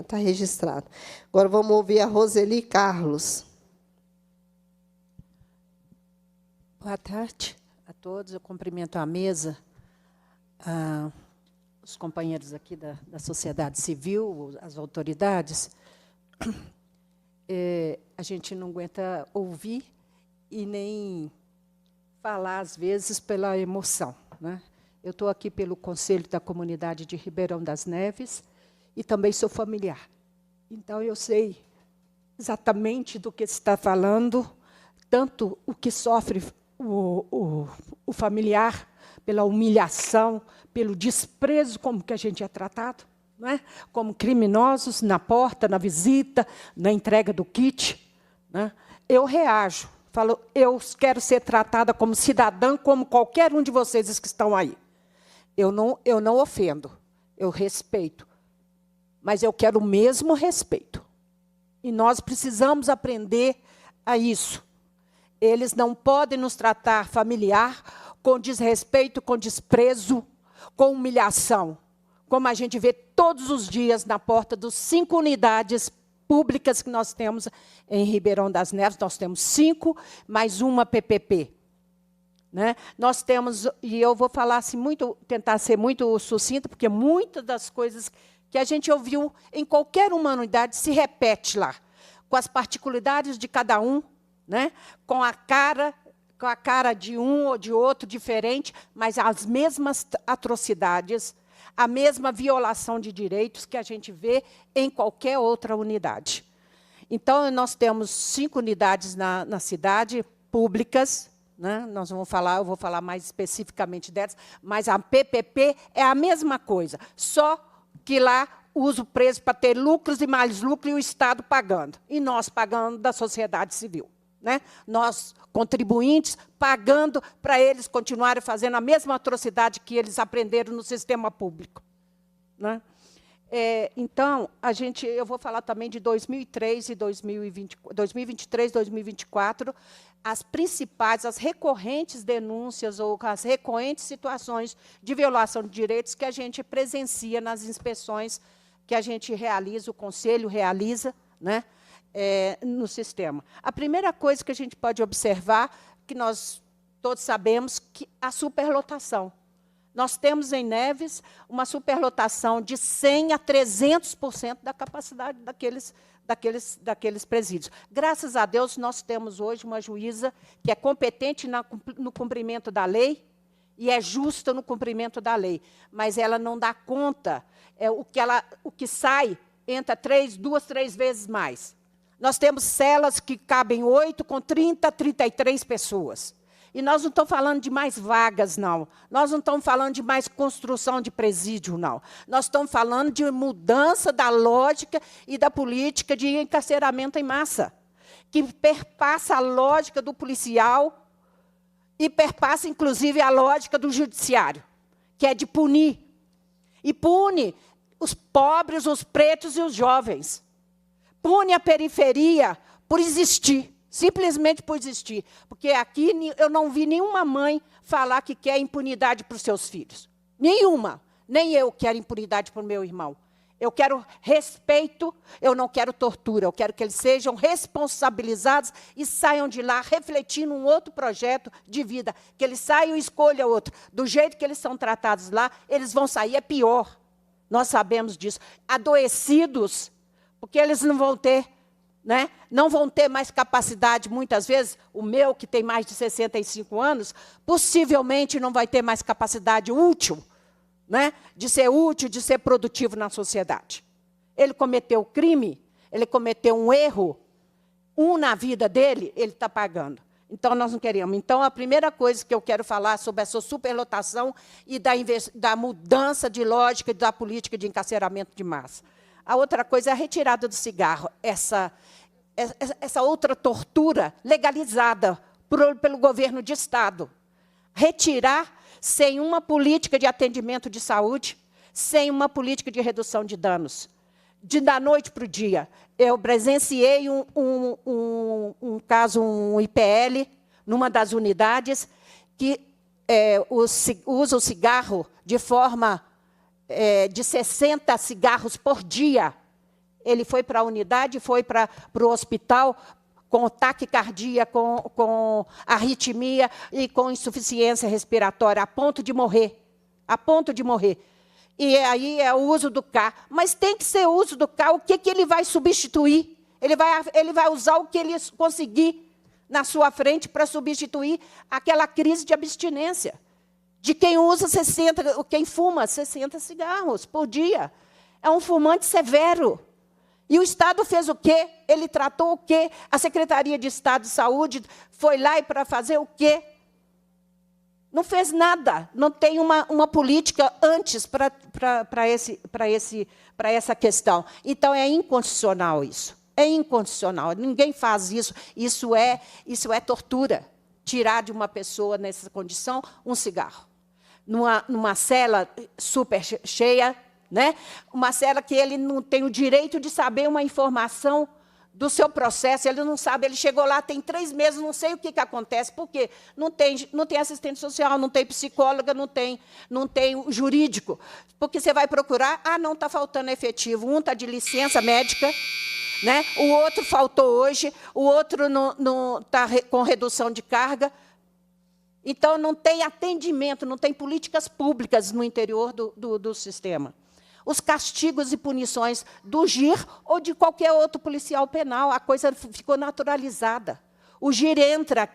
Está registrado. Agora vamos ouvir a Roseli Carlos. Boa tarde a todos. Eu cumprimento a mesa, os companheiros aqui da sociedade civil, as autoridades. A gente não aguenta ouvir e nem falar, às vezes, pela emoção, né? Eu estou aqui pelo Conselho da Comunidade de Ribeirão das Neves e também sou familiar. Então, eu sei exatamente do que se está falando, tanto o que sofre o familiar pela humilhação, pelo desprezo como que a gente é tratado, não é? Como criminosos na porta, na visita, na entrega do kit, né? Eu reajo, falo, eu quero ser tratada como cidadã, como qualquer um de vocês que estão aí. Eu não ofendo, eu respeito, mas eu quero o mesmo respeito. E nós precisamos aprender a isso. Eles não podem nos tratar familiar com desrespeito, com desprezo, com humilhação, como a gente vê todos os dias na porta dos 5 unidades públicas que nós temos em Ribeirão das Neves. Nós temos 5, mais uma PPP. Né? Nós temos, e eu vou falar assim, tentar ser muito sucinta, porque muitas das coisas que a gente ouviu em qualquer uma unidade se repete lá, com as particularidades de cada um, né? Com a cara de um ou de outro diferente, mas as mesmas atrocidades, a mesma violação de direitos que a gente vê em qualquer outra unidade. Então, nós temos 5 unidades na cidade, públicas, né? Eu vou falar mais especificamente delas, mas a PPP é a mesma coisa, só que lá usa o preço para ter lucros e mais lucro e o Estado pagando, e nós pagando da sociedade civil. Né? Nós, contribuintes, pagando para eles continuarem fazendo a mesma atrocidade que eles aprenderam no sistema público. Né? Então, eu vou falar também de 2003 e 2023, 2024, as principais, as recorrentes denúncias ou as recorrentes situações de violação de direitos que a gente presencia nas inspeções que a gente realiza, o Conselho realiza, né? No sistema. A primeira coisa que a gente pode observar, que nós todos sabemos, que a superlotação. Nós temos em Neves uma superlotação de 100% a 300% da capacidade daqueles presídios. Graças a Deus, nós temos hoje uma juíza que é competente no cumprimento da lei e é justa no cumprimento da lei, mas ela não dá conta, o que sai entra 2, 3 vezes mais. Nós temos celas que cabem 8 com 30, 33 pessoas. E nós não estamos falando de mais vagas, não. Nós não estamos falando de mais construção de presídio, não. Nós estamos falando de mudança da lógica e da política de encarceramento em massa, que perpassa a lógica do policial e perpassa, inclusive, a lógica do judiciário, que é de punir. E pune os pobres, os pretos e os jovens. Pune a periferia por existir, simplesmente por existir. Porque aqui eu não vi nenhuma mãe falar que quer impunidade para os seus filhos. Nenhuma. Nem eu quero impunidade para o meu irmão. Eu quero respeito, eu não quero tortura. Eu quero que eles sejam responsabilizados e saiam de lá refletindo um outro projeto de vida. Que eles saiam e escolham outro. Do jeito que eles são tratados lá, eles vão sair, é pior. Nós sabemos disso. Adoecidos, porque eles não vão ter, né? Não vão ter mais capacidade, muitas vezes, o meu, que tem mais de 65 anos, possivelmente não vai ter mais capacidade útil, né? De ser útil, de ser produtivo na sociedade. Ele cometeu crime, ele cometeu um erro, na vida dele, ele está pagando. Então, nós não queremos. Então, a primeira coisa que eu quero falar sobre essa superlotação e da mudança de lógica da política de encarceramento de massa. A outra coisa é a retirada do cigarro, essa outra tortura legalizada pelo governo de Estado. Retirar sem uma política de atendimento de saúde, sem uma política de redução de danos. Da noite para o dia. Eu presenciei um caso, um IPL, numa das unidades, que usa o cigarro de forma de 60 cigarros por dia. Ele foi para a unidade, foi para o hospital com taquicardia, com arritmia e com insuficiência respiratória, a ponto de morrer. A ponto de morrer. E aí é o uso do K. Mas tem que ser o uso do K. O que ele vai substituir? Ele vai usar o que ele conseguir na sua frente para substituir aquela crise de abstinência. De quem quem fuma 60 cigarros por dia. É um fumante severo. E o Estado fez o quê? Ele tratou o quê? A Secretaria de Estado de Saúde foi lá para fazer o quê? Não fez nada. Não tem uma política antes para essa questão. Então, é inconstitucional isso. É inconstitucional. Ninguém faz isso. Isso é tortura. Tirar de uma pessoa, nessa condição, um cigarro. Numa cela super cheia, né? Uma cela que ele não tem o direito de saber uma informação do seu processo, ele não sabe, ele chegou lá, tem 3 meses, não sei o que acontece, por quê? Não tem assistente social, não tem psicóloga, não tem jurídico. Porque você vai procurar, não, está faltando efetivo, um está de licença médica, né? O outro faltou hoje, o outro está com redução de carga. Então, não tem atendimento, não tem políticas públicas no interior do sistema. Os castigos e punições do GIR ou de qualquer outro policial penal, a coisa ficou naturalizada. O GIR entra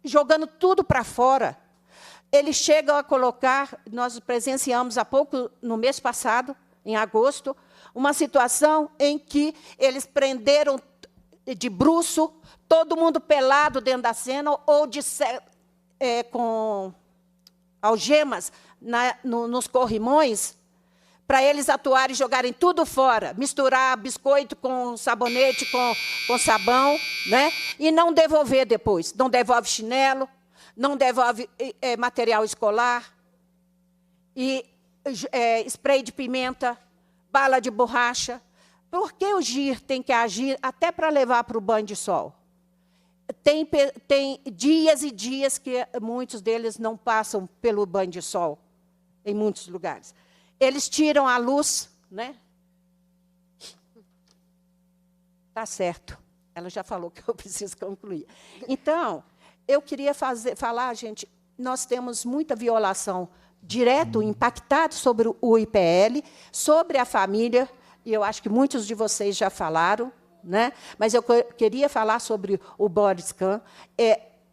jogando tudo para fora. Eles chegam a colocar, nós presenciamos há pouco, no mês passado, em agosto, uma situação em que eles prenderam de bruço, todo mundo pelado dentro da cena, ou com algemas nos corrimões, para eles atuarem e jogarem tudo fora, misturar biscoito com sabonete, com sabão, né? E não devolver depois. Não devolve chinelo, não devolve material escolar, e spray de pimenta, bala de borracha. Por que o GIR tem que agir até para levar para o banho de sol? Tem dias e dias que muitos deles não passam pelo banho de sol, em muitos lugares. Eles tiram a luz, né? Tá certo. Ela já falou que eu preciso concluir. Então, eu queria falar, gente, nós temos muita violação direto, impactado sobre o IPL, sobre a família, e eu acho que muitos de vocês já falaram, né? Mas eu queria falar sobre o body scan.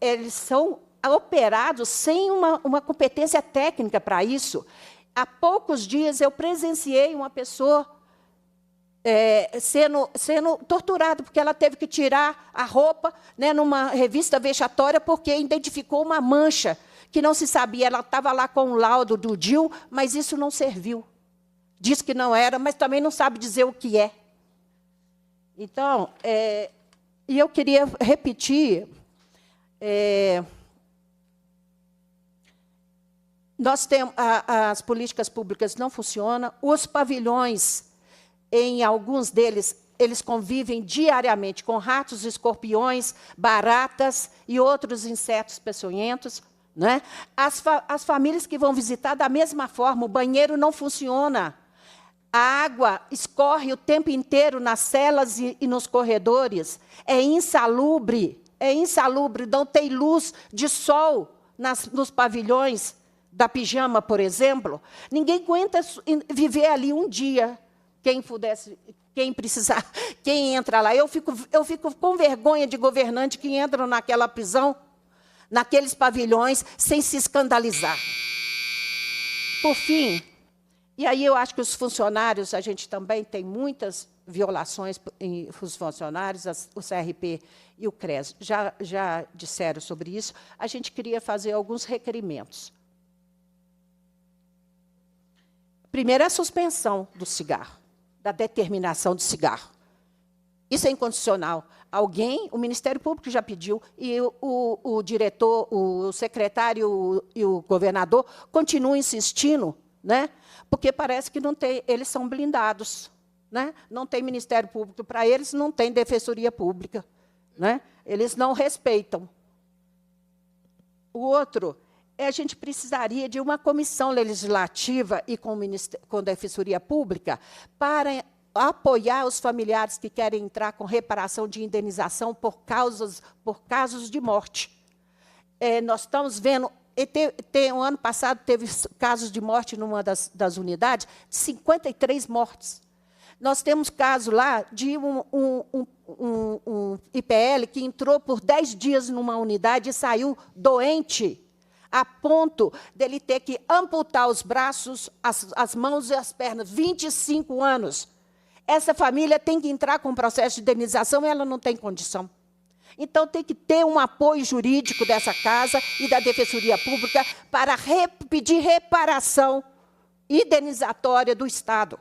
Eles são operados sem uma competência técnica para isso. Há poucos dias, eu presenciei uma pessoa sendo torturada, porque ela teve que tirar a roupa, né, numa revista vexatória, porque identificou uma mancha que não se sabia. Ela estava lá com o laudo do DIL, mas isso não serviu. Diz que não era, mas também não sabe dizer o que é. Então, e eu queria repetir... nós temos, as políticas públicas não funcionam, os pavilhões, em alguns deles, eles convivem diariamente com ratos, escorpiões, baratas e outros insetos peçonhentos, né? As famílias que vão visitar, da mesma forma, o banheiro não funciona. A água escorre o tempo inteiro nas celas e nos corredores. É insalubre, não tem luz de sol nos pavilhões da Pijama, por exemplo. Ninguém aguenta viver ali um dia. Quem precisar, quem entra lá. Eu fico com vergonha de governante que entram naquela prisão, naqueles pavilhões, sem se escandalizar. Por fim, e aí eu acho que os funcionários, a gente também tem muitas violações os funcionários, o CRP e o CRES já disseram sobre isso. A gente queria fazer alguns requerimentos. Primeiro, a suspensão do cigarro, da determinação do cigarro. Isso é inconstitucional. O Ministério Público já pediu, e o diretor, o secretário e o governador continuam insistindo, né? Porque parece que não tem, eles são blindados, né? Não tem Ministério Público para eles, não tem Defensoria Pública, né? Eles não respeitam. O outro, a gente precisaria de uma comissão legislativa e com Defensoria Pública para apoiar os familiares que querem entrar com reparação de indenização por casos de morte. Nós estamos vendo, o ano passado teve casos de morte numa das unidades, de 53 mortes. Nós temos caso lá de um IPL que entrou por 10 dias numa unidade e saiu doente, a ponto dele ter que amputar os braços, as mãos e as pernas, 25 anos. Essa família tem que entrar com um processo de indenização e ela não tem condição. Então, tem que ter um apoio jurídico dessa casa e da Defensoria Pública para pedir reparação indenizatória do Estado.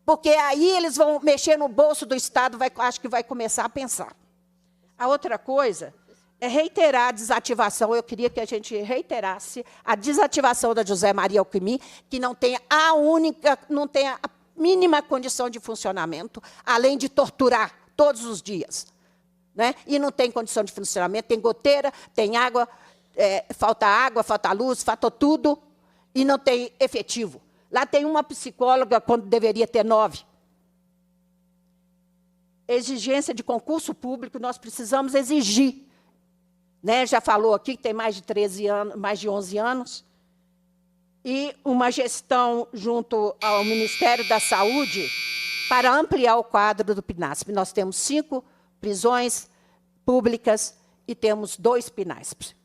Porque aí eles vão mexer no bolso do Estado, acho que vai começar a pensar. A outra coisa é reiterar a desativação. Eu queria que a gente reiterasse a desativação da José Maria Alquimim, que não tem não tem a mínima condição de funcionamento, além de torturar todos os dias. Né? E não tem condição de funcionamento, tem goteira, tem água, falta luz, falta tudo, e não tem efetivo. Lá tem uma psicóloga, quando deveria ter 9. Exigência de concurso público, nós precisamos exigir. Né? Já falou aqui que tem mais de 13 anos, mais de 11 anos. E uma gestão junto ao Ministério da Saúde para ampliar o quadro do PNASP. Nós temos 5 prisões públicas e temos 2 PNASP.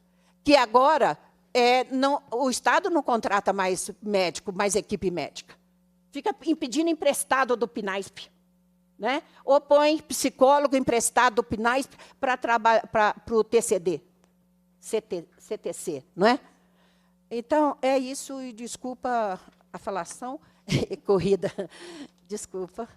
Que agora o Estado não contrata mais médico, mais equipe médica. Fica pedindo emprestado do PNASP. Né? Ou põe psicólogo emprestado do PNASP para o TCD, CTC, não é? Então, é isso, e desculpa a falação corrida, desculpa.